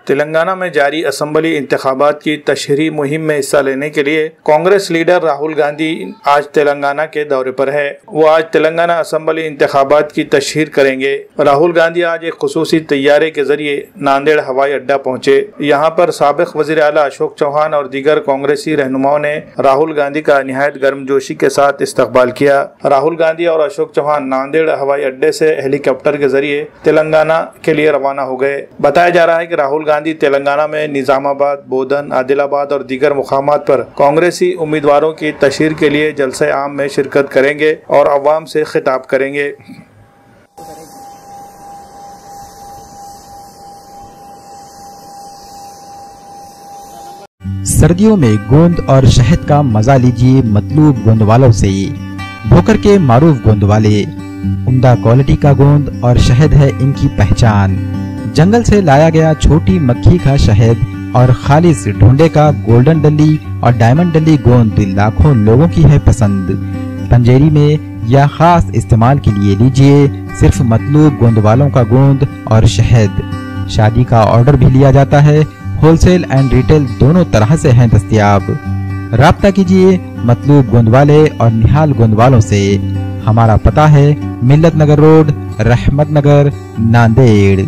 تلنگانہ میں جاری اسمبلی انتخابات کی تشہیری مہم میں حصہ لینے کے لیے کانگریس لیڈر راہل گاندھی آج تلنگانہ کے دورے پر ہے۔ وہ آج تلنگانہ اسمبلی انتخابات کی تشہیر کریں گے۔ راہل گاندھی آج ایک خصوصی طیارے کے ذریعے ناندیڑ ہوائی اڈہ پہنچے۔ یہاں پر سابق وزیر اعلیٰ اشوک چوہان اور دیگر کانگریسی رہنماؤں نے راہل گاندھی کا نہایت گرم جوشی کے ساتھ استقبال کیا۔ راہل گاندھی اور اشوک چوہان ناندیڑ ہوائی اڈے سے ہیلی کاپٹر کے ذریعے تلنگانہ کے لیے روانہ ہو گئے۔ بتایا جا رہا ہے کہ راہل گاندھی تلنگانہ میں نظام آباد، بودھن، عادل آباد اور دیگر مقامات پر کانگریسی امیدواروں کی تشہیر کے لیے جلسہ عام میں شرکت کریں گے اور عوام سے خطاب کریں گے۔ سردیوں میں گوند اور شہد کا مزہ لیجیے مطلوب گوند والوں سے۔ بھوکر کے معروف گوند والے، عمدہ کوالٹی کا گوند اور شہد ہے ان کی پہچان۔ جنگل سے لایا گیا چھوٹی مکھی کا شہد اور خالص ڈھونڈے کا گولڈن ڈلی اور ڈائمنڈ ڈلی گوند لاکھوں لوگوں کی ہے پسند۔ پنجیری میں یا خاص استعمال کے لیے لیجیے صرف مطلوب گوند والوں کا گوند اور شہد۔ شادی کا آرڈر بھی لیا جاتا ہے، ہول سیل اینڈ ریٹیل دونوں طرح سے ہیں دستیاب۔ رابطہ کیجیے مطلوب گوند والے اور نہال گوند والوں سے۔ ہمارا پتہ ہے ملت نگر روڈ، رحمت نگر، ناندیڑ۔